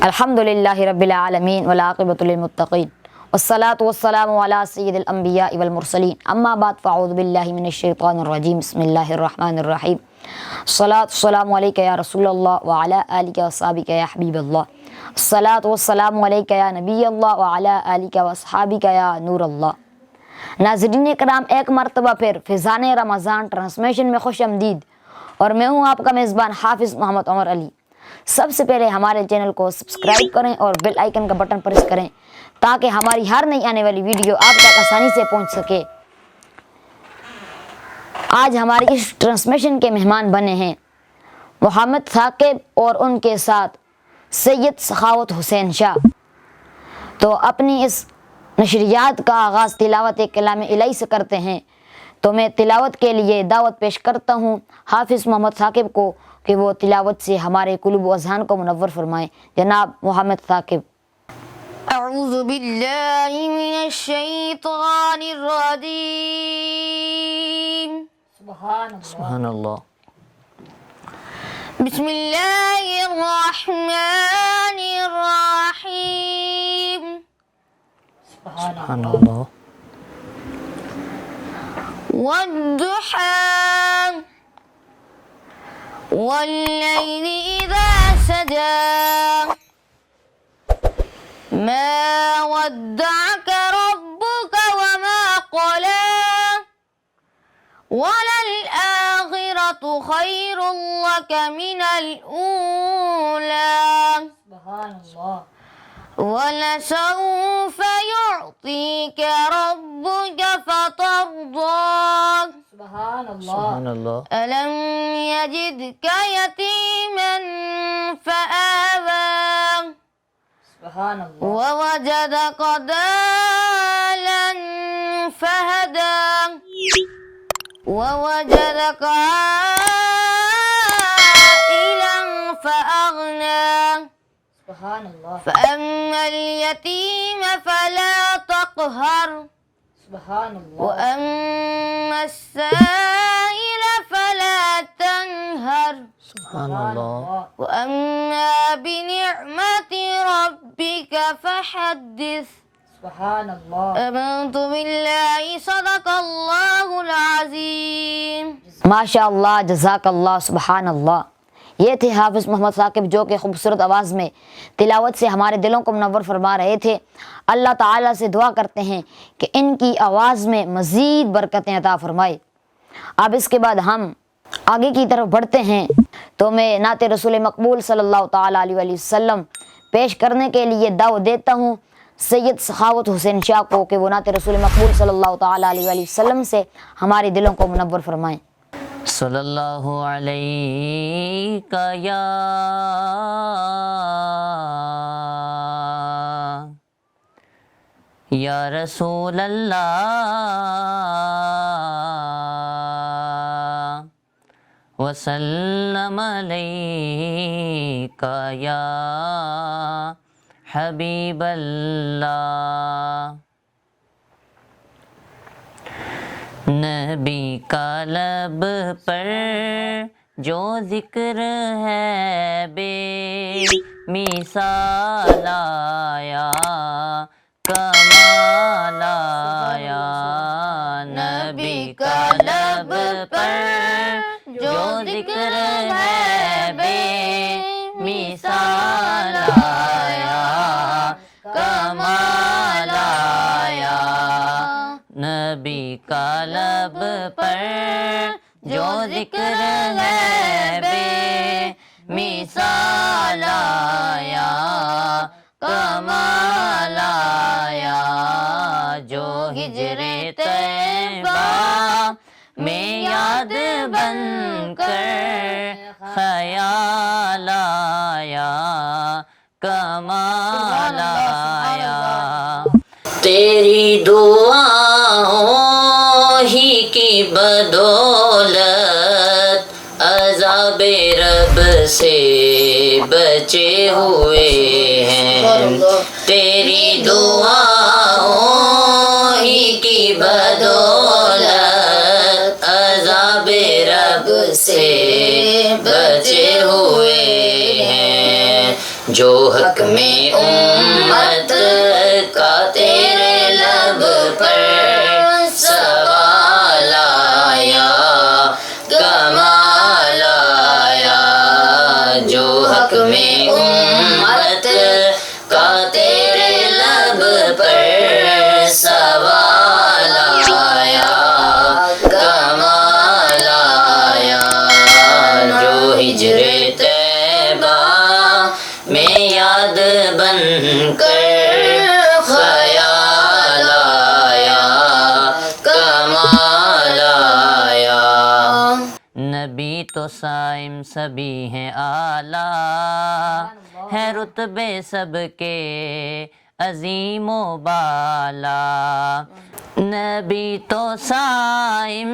الحمدللہ رب العالمین والعاقبۃ للمتقین والصلاۃ والسلام علی سید الانبیاء والمرسلین اما بعد فاعوذ باللہ من الشیطان الرجیم بسم اللہ الرحمن الرحیم الصلاۃ والسلام علیک یا رسول اللہ وعلی آلک وصحبک یا حبیب اللہ الصلاۃ والسلام علیک یا نبی اللہ وعلی آلک وصحبک یا نور اللہ۔ ناظرین کرام، ایک مرتبہ پھر فیضان رمضان ٹرانسمیشن میں خوش آمدید، اور میں ہوں آپ کا میزبان حافظ محمد عمر علی۔ سب سے پہلے ہمارے چینل کو سبسکرائب کریں اور بیل آئیکن کا بٹن پریس کریں تاکہ ہماری ہر نئی آنے والی ویڈیو آپ تک آسانی سے پہنچ سکے۔ آج ہماری اس ٹرانسمیشن کے مہمان بنے ہیں محمد ثاقب اور ان کے ساتھ سید سخاوت حسین شاہ۔ تو اپنی اس نشریات کا آغاز تلاوت کلام الہی سے کرتے ہیں، تو میں تلاوت کے لیے دعوت پیش کرتا ہوں حافظ محمد ثاقب کو کہ وہ تلاوت سے ہمارے قلوب و اذہان کو منور فرمائیں۔ جناب محمد ثاقب۔ اعوذ باللہ من الشیطان الرجیم۔ سبحان اللہ۔ بسم اللہ الرحمن الرحیم۔ سبحان اللہ۔ والضحى والليل إذا سجى ما ودعك ربك وما قلى وللآخرة خير لك من الأولى ولسوف يعطيك ربك فترضى سبحان اللہ۔ ألم يجدك يتيما فآوى ووجدك ضالا فهدى ووجدك عائلا فأغنى فأما اليتيم فلا تقهر وأما السائل فلا تنهر سبحان اللہ۔ وأما بنعمة ربك فحدث آمنت بالله صدق الله العظيم۔ ماشاء اللہ، جزاک اللہ، سبحان اللہ۔ یہ تھے حافظ محمد ثاقب جو کہ خوبصورت آواز میں تلاوت سے ہمارے دلوں کو منور فرما رہے تھے۔ اللہ تعالیٰ سے دعا کرتے ہیں کہ ان کی آواز میں مزید برکتیں عطا فرمائے۔ اب اس کے بعد ہم آگے کی طرف بڑھتے ہیں، تو میں نعت رسول مقبول صلی اللہ تعالیٰ علیہ وآلہ وسلم پیش کرنے کے لیے دعوت دیتا ہوں سید سخاوت حسین شاہ کو کہ وہ نعت رسول مقبول صلی اللہ تعالیٰ علیہ وآلہ وسلم سے ہمارے دلوں کو منور فرمائیں۔ صلی اللہ علیہ یا رسول اللہ وسلم علیہ یا حبیب اللہ۔ نبی کا لب پر جو ذکر ہے بے مثال آیا کمال آیا۔ نبی کا لب پر جو ذکر ہے بے مثال آیا کمال آیا۔ نبی کا لب پر جو ذکر ہے بے مثال آیا کمال آیا۔ جو ہجر طیبہ میں یاد بن کر خیال آیا کمال آیا۔ تیری دعاؤں ہی کی بدولت عذاب رب سے بچے ہوئے ہیں۔ تیری دعاؤں ہی کی بدولت عذاب رب سے بچے ہوئے ہیں۔ جو حق میں امت کا تیرے لب پر سوال آیا کمال آیا، جو حق میں امت کا تیرے لب پر سوال آیا کمال آیا، جو ہجر طیبہ میں یاد بن کر خیال آیا کمال آیا، نبی تو صائم سبھی ہیں اعلیٰ، ہے رتبے سب کے عظیم و بالا، نبی تو صائم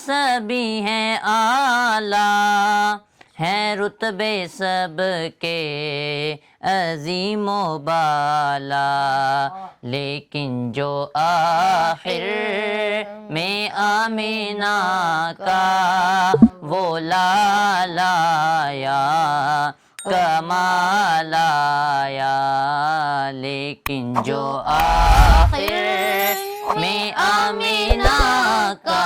سبھی ہیں اعلیٰ، ہیں رتبے سب کے عظیم و بالا، لیکن جو آخر میں آمینہ کا وہ لال آیا کمال آیا، لیکن جو آخر میں آمینہ کا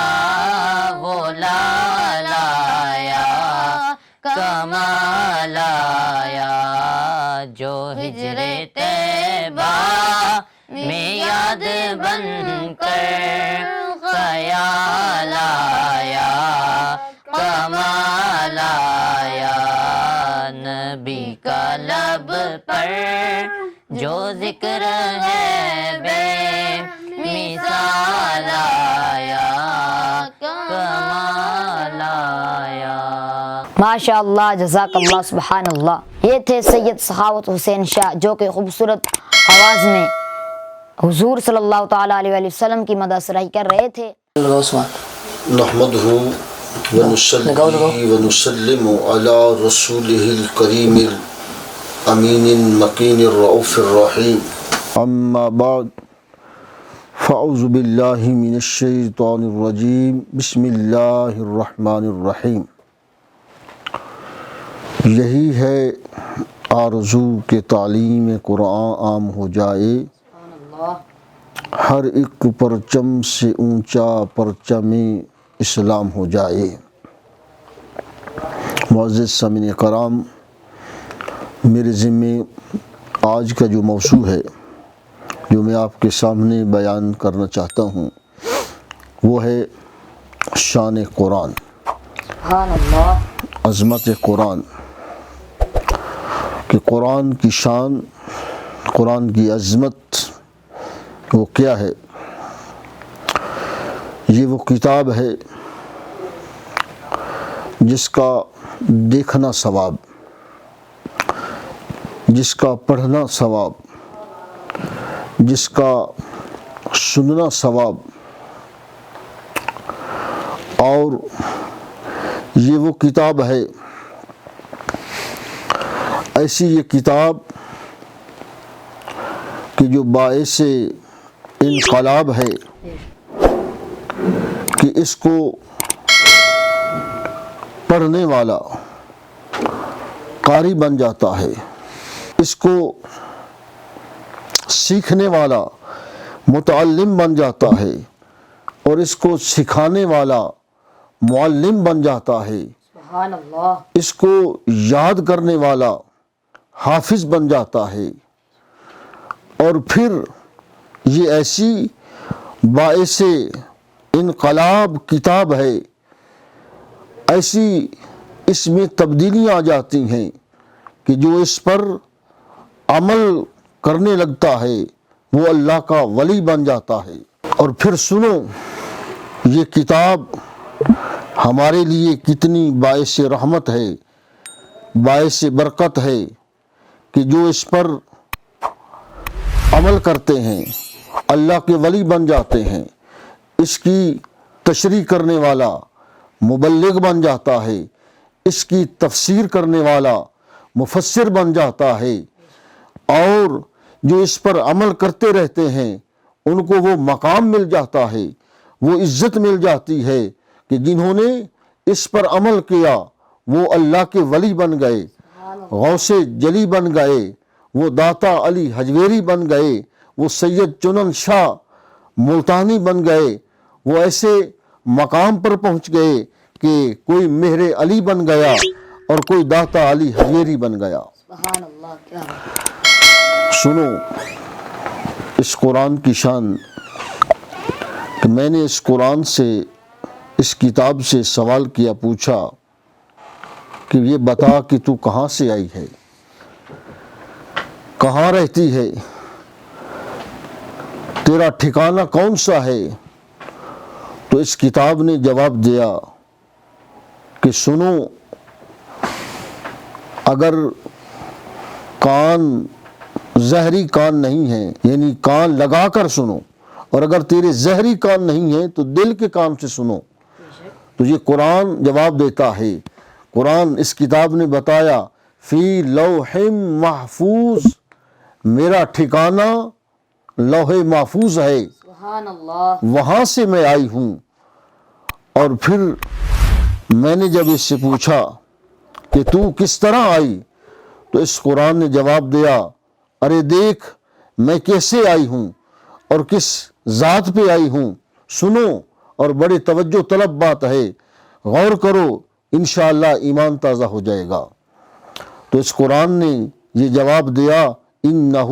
وہ لال آیا کمال آیا، جو ہجر طیبہ میں یاد بن کر خیال آیا کمال آیا، نبی کا لب پر جو ذکر ہے بے مثال آیا کمال آیا۔ ماشاء اللہ، جزاک اللہ، سبحان اللہ۔ یہ تھے سید سخاوت حسین شاہ، جو کہ خوبصورت آواز میں حضور صلی اللہ تعالیٰ علیہ وآلہ وسلم کی مدح سرائی کر رہے تھے۔ نحمدہ ونصلی ونسلم علی رسولہ الکریم الامین المکین الرؤوف الرحیم، اما بعد فاعوذ باللہ من الشیطان الرجیم، بسم اللہ الرحمن الرحیم۔ یہی ہے آرزو کہ تعلیم قرآن عام ہو جائے، ہر ایک پرچم سے اونچا پرچم اسلام ہو جائے۔ معزز سامعین کرام، میرے ذمے آج کا جو موضوع ہے جو میں آپ کے سامنے بیان کرنا چاہتا ہوں وہ ہے شان قرآن، عظمت قرآن، کہ قرآن کی شان، قرآن کی عظمت وہ کیا ہے۔ یہ وہ کتاب ہے جس کا دیکھنا ثواب، جس کا پڑھنا ثواب، جس کا سننا ثواب، اور یہ وہ کتاب ہے، ایسی یہ کتاب کہ جو باعث انقلاب ہے، کہ اس کو پڑھنے والا قاری بن جاتا ہے، اس کو سیکھنے والا متعلم بن جاتا ہے، اور اس کو سکھانے والا معلم بن جاتا ہے، سبحان اللہ، اس کو یاد کرنے والا حافظ بن جاتا ہے، اور پھر یہ ایسی باعث انقلاب کتاب ہے، ایسی اس میں تبدیلیاں آ جاتی ہیں کہ جو اس پر عمل کرنے لگتا ہے وہ اللہ کا ولی بن جاتا ہے۔ اور پھر سنو، یہ کتاب ہمارے لیے کتنی باعث رحمت ہے، باعث برکت ہے، کہ جو اس پر عمل کرتے ہیں اللہ کے ولی بن جاتے ہیں، اس کی تشریح کرنے والا مبلغ بن جاتا ہے، اس کی تفسیر کرنے والا مفسر بن جاتا ہے، اور جو اس پر عمل کرتے رہتے ہیں ان کو وہ مقام مل جاتا ہے، وہ عزت مل جاتی ہے کہ جنہوں نے اس پر عمل کیا وہ اللہ کے ولی بن گئے، غوث جلی بن گئے، وہ داتا علی حجویری بن گئے، وہ سید چنن شاہ ملتانی بن گئے، وہ ایسے مقام پر پہنچ گئے کہ کوئی مہر علی بن گیا اور کوئی داتا علی حجویری بن گیا۔ سبحان اللہ، کیا بات۔ سنو اس قرآن کی شان کہ میں نے اس قرآن سے، اس کتاب سے سوال کیا، پوچھا کہ یہ بتا کہ تو کہاں سے آئی ہے، کہاں رہتی ہے، تیرا ٹھکانہ کون سا ہے؟ تو اس کتاب نے جواب دیا کہ سنو، اگر کان زہری کان نہیں ہیں، یعنی کان لگا کر سنو، اور اگر تیرے زہری کان نہیں ہیں تو دل کے کان سے سنو۔ تو یہ قرآن جواب دیتا ہے، قرآن اس کتاب نے بتایا فی لوح محفوظ، میرا ٹھکانہ لوح محفوظ ہے، سبحان اللہ۔ وہاں سے میں آئی ہوں۔ اور پھر میں نے جب اس سے پوچھا کہ تو کس طرح آئی، تو اس قرآن نے جواب دیا، ارے دیکھ میں کیسے آئی ہوں اور کس ذات پہ آئی ہوں، سنو، اور بڑے توجہ طلب بات ہے، غور کرو، انشاءاللہ ایمان تازہ ہو جائے گا۔ تو اس قرآن نے یہ جواب دیا، انہ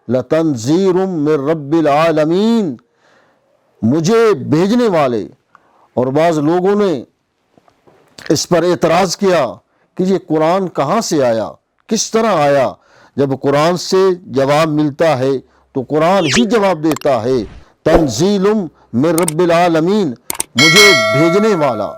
لتنذیر من رب العالمین، مجھے بھیجنے والے۔ اور بعض لوگوں نے اس پر اعتراض کیا کہ یہ قرآن کہاں سے آیا، کس طرح آیا؟ جب قرآن سے جواب ملتا ہے تو قرآن ہی جواب دیتا ہے، تنزیل من رب العالمین، مجھے بھیجنے والا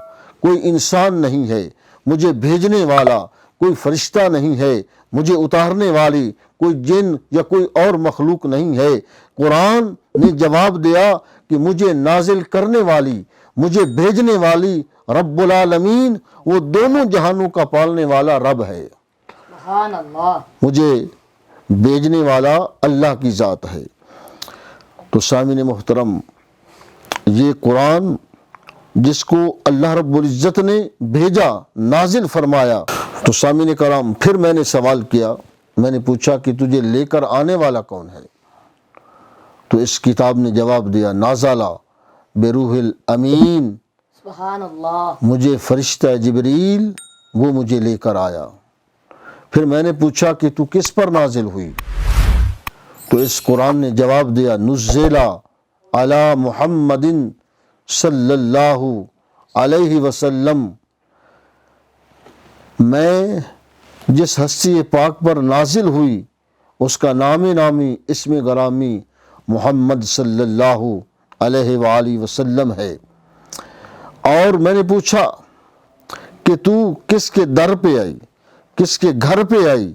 کوئی انسان نہیں ہے، مجھے بھیجنے والا کوئی فرشتہ نہیں ہے، مجھے اتارنے والی کوئی جن یا کوئی اور مخلوق نہیں ہے۔ قرآن نے جواب دیا کہ مجھے نازل کرنے والی، مجھے بھیجنے والی رب العالمین، وہ دونوں جہانوں کا پالنے والا رب ہے، سبحان اللہ۔ مجھے بھیجنے والا اللہ کی ذات ہے۔ تو سامعین محترم، یہ قرآن جس کو اللہ رب العزت نے بھیجا، نازل فرمایا، تو سامعین کرام پھر میں نے سوال کیا، میں نے پوچھا کہ تجھے لے کر آنے والا کون ہے؟ تو اس کتاب نے جواب دیا، نازلہ بروح الامین، سبحان اللہ۔ مجھے فرشتہ جبریل وہ مجھے لے کر آیا۔ پھر میں نے پوچھا کہ تو کس پر نازل ہوئی؟ تو اس قرآن نے جواب دیا، نزل علی محمد صلی اللہ علیہ وسلم، میں جس ہستی پاک پر نازل ہوئی اس کا نام نامی، اسم گرامی محمد صلی اللہ علیہ وآلہ وسلم ہے۔ اور میں نے پوچھا کہ تو کس کے در پہ آئی، کس کے گھر پہ آئی؟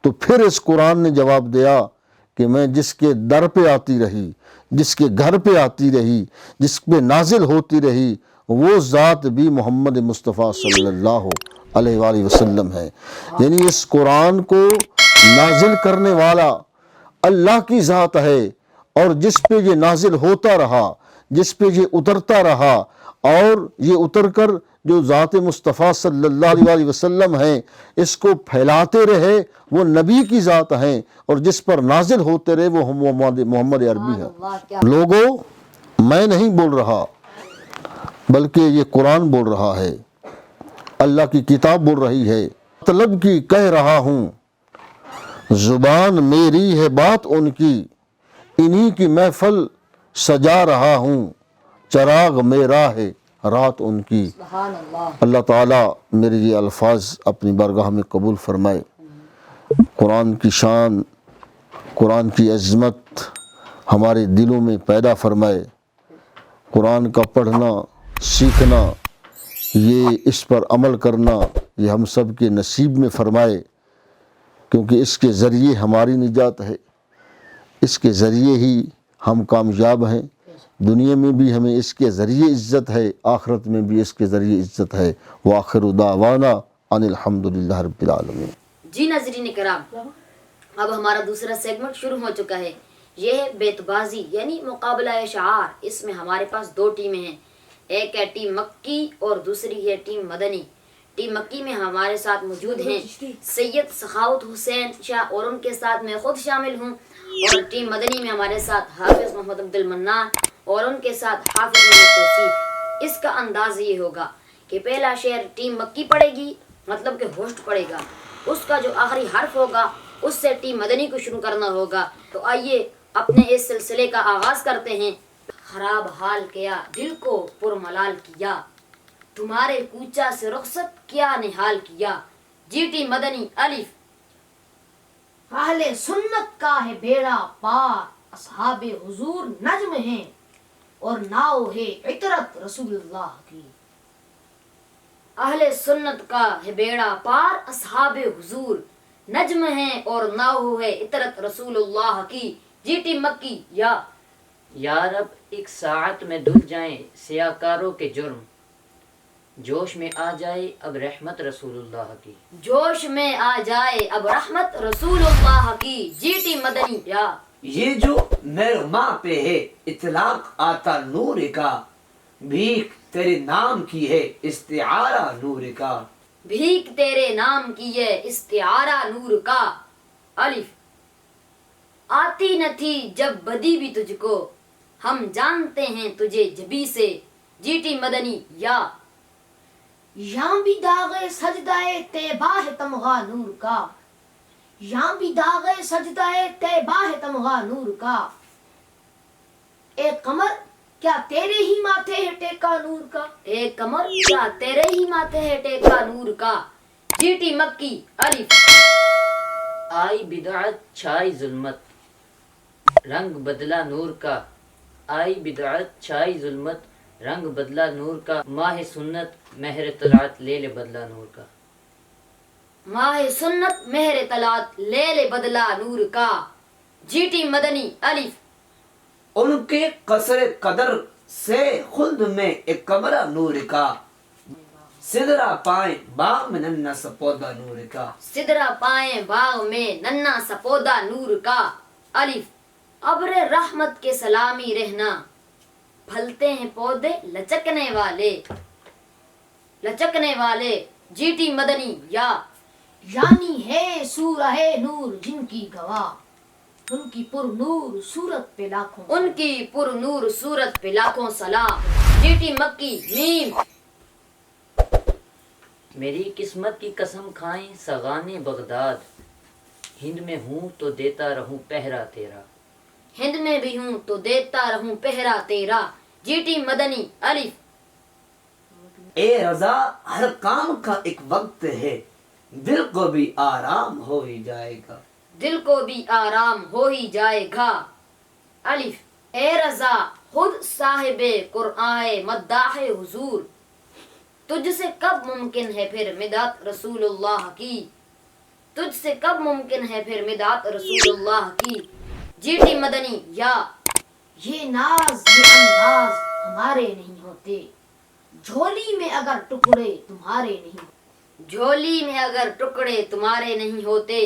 تو پھر اس قرآن نے جواب دیا کہ میں جس کے در پہ آتی رہی، جس کے گھر پہ آتی رہی، جس پہ نازل ہوتی رہی، وہ ذات بھی محمد مصطفیٰ صلی اللہ علیہ وآلہ وسلم ہے۔ یعنی اس قرآن کو نازل کرنے والا اللہ کی ذات ہے، اور جس پہ یہ نازل ہوتا رہا، جس پہ یہ اترتا رہا، اور یہ اتر کر جو ذات مصطفیٰ صلی اللہ علیہ وسلم ہیں اس کو پھیلاتے رہے، وہ نبی کی ذات ہیں، اور جس پر نازل ہوتے رہے وہ محمد عربی ہے۔ لوگوں، میں نہیں بول رہا بلکہ یہ قرآن بول رہا ہے، اللہ کی کتاب بول رہی ہے، مطلب کی کہہ رہا ہوں، زبان میری ہے بات ان کی، انہی کی محفل سجا رہا ہوں، چراغ میرا ہے رات ان کی۔ سبحان اللہ۔ اللہ تعالیٰ میرے یہ الفاظ اپنی بارگاہ میں قبول فرمائے۔ قرآن کی شان، قرآن کی عظمت ہمارے دلوں میں پیدا فرمائے۔ قرآن کا پڑھنا، سیکھنا، یہ اس پر عمل کرنا، یہ ہم سب کے نصیب میں فرمائے، کیونکہ اس کے ذریعے ہماری نجات ہے، اس کے ذریعے ہی ہم کامیاب ہیں، دنیا میں بھی ہمیں اس کے ذریعے عزت ہے، آخرت میں بھی اس کے ذریعے عزت ہے۔ وآخر دعوانا ان الحمدللہ رب العالمین۔ جی ناظرین کرام، اب ہمارا دوسرا سیگمنٹ شروع ہو چکا ہے، یہ ہے بیت بازی یعنی مقابلہ اشعار۔ اس میں ہمارے پاس دو ٹیمیں ہیں، ایک ہے ٹیم مکی اور دوسری ہے ٹیم مدنی۔ ٹیم مکی میں ہمارے ساتھ موجود ہیں سید سخاوت حسین شاہ اور ان کے ساتھ میں خود شامل ہوں، اور ٹیم مدنی میں ہمارے ساتھ حافظ محمد عبد المنان اور ان کے ساتھ حافظ محمد توصیف۔ اس کا انداز یہ ہوگا کہ پہلا شعر ٹیم مکی پڑھے گی، مطلب کہ ہوسٹ پڑھے گا، اس کا جو آخری حرف ہوگا اس سے ٹیم مدنی کو شروع کرنا ہوگا۔ تو آئیے اپنے اس سلسلے کا آغاز کرتے ہیں۔ خراب حال کیا دل کو پرملال کیا، تمہارے کوچہ سے رخصت کیا نحال کیا۔ جی ٹی مدنی الف۔ اہل سنت کا ہے بیڑا پار، اصحاب حضور نجم ہیں اور ناؤ ہے عطرت رسول اللہ کی۔ اہل سنت کا ہے بیڑا پار، اصحاب حضور نجم ہیں اور ناؤ ہے عطرت رسول اللہ کی۔ جی ٹی مکی یا رب ایک ساعت میں دھل جائیں سیاکاروں کے جرم، جوش میں آ جائے اب رحمت رسول اللہ کی۔ جوش میں آ جائے اب رحمت رسول اللہ کی۔ جی ٹی مدنی یا یہ جو مرما پہ ہے اطلاق آتا نور کا، بھیک تیرے نام کی ہے استعارہ نور کا۔ بھیک تیرے نام کی ہے استعارہ نور کا۔ الف۔ آتی نہ تھی جب بدی بھی تجھ کو، ہم جانتے ہیں تجھے جبی سے۔ جی ٹی مدنی یا یہاں بھی داغے سجدائے طیبہ ہے تمغہ نور کا، یہاں بھی داغے سجدائے طیبہ ہے تمغہ نور کا۔ اے قمر کیا تیرے ہی ماتھے ہے ٹیکا نور کا، اے قمر کیا تیرے ہی ماتھے ہے ٹیکا نور کا۔ جی ٹی مکی الف۔ آئی بدعت چھائی ظلمت رنگ بدلا نور کا، آئی بدعت چھائی ظلمت رنگ بدلا نور کا۔ ماہ سنت مہر طلعت لے لے بدلا نور کا۔ ماہ سنت مہر طلعت لے لے بدلا نور کا۔ جی ٹی مدنی الف۔ ان کے قصر قدر سے خلد میں ایک کمرہ نور کا، سدرا پائیں باغ میں ننا سپودا نور کا۔ سدرا پائیں باغ میں ننا سپودا نور کا۔ الف۔ ابر رحمت کے سلامی رہنا، پھلتے ہیں پودے لچکنے والے، لچکنے والے۔ جی ٹی مدنی یا یعنی ہے سورہ نور جن کی گواہ، ان کی پر نور صورت پہ لاکھوں ان کی پر نور صورت پہ لاکھوں سلام۔ جی ٹی مکی میم۔ میری قسمت کی قسم کھائیں سغانے بغداد، ہند میں ہوں تو دیتا رہوں پہرا تیرا۔ ہند میں بھی ہوں تو دیتا رہوں پہرا تیرا۔ جی ٹی مدنی الف۔ اے رضا ہر کام کا ایک وقت ہے، دل کو بھی آرام ہو ہی جائے گا۔ دل کو بھی آرام ہو ہی جائے گا۔ الف۔ اے رضا خود صاحب قرآن مداح حضور، تجھ سے کب ممکن ہے پھر مدحت رسول اللہ کی، تجھ سے کب ممکن ہے پھر مدحت رسول اللہ کی۔ جی ٹی مدنی یا یہ ناز یہ انداز ہمارے نہیں ہوتے، جھولی میں اگر ٹکڑے تمہارے نہیں ہوتے، جھولی میں اگر ٹکڑے تمہارے نہیں ہوتے۔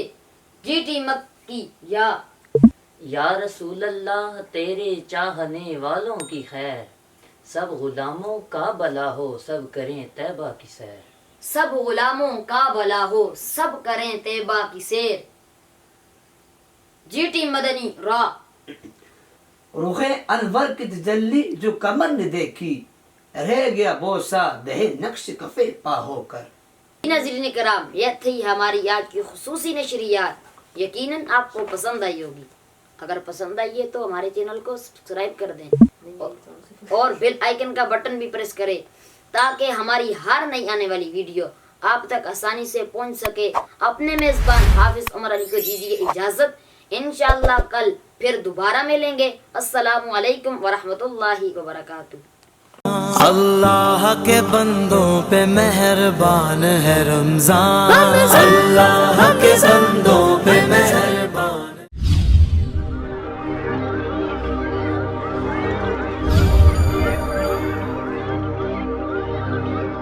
جی ٹی مکی یا رسول اللہ تیرے چاہنے والوں کی خیر، سب غلاموں کا بلا ہو سب کریں طیبہ کی سیر۔ سب غلاموں کا بلا ہو سب کریں طیبہ کی سیر۔ جی ٹی مدنی را رخ انور کی تجلی جو کمر نے دیکھی، رہ گیا بوسا دہ نقش کفے پا ہو کر۔ ناظرین کرام، یہ تھی ہماری آج کی خصوصی نشریات، یقیناً آپ کو پسند آئی ہوگی۔ اگر پسند آئی ہے تو ہمارے چینل کو سبسکرائب کر دیں اور بیل آئیکن کا بٹن بھی پریس کریں تاکہ ہماری ہر نئی آنے والی ویڈیو آپ تک آسانی سے پہنچ سکے۔ اپنے میزبان حافظ عمر علی کو دیجیے اجازت، انشاءاللہ کل پھر دوبارہ ملیں گے۔ السلام علیکم ورحمۃ اللہ وبرکاتہ۔ اللہ کے بندوں پہ مہربان ہے رمضان، اللہ کے بندوں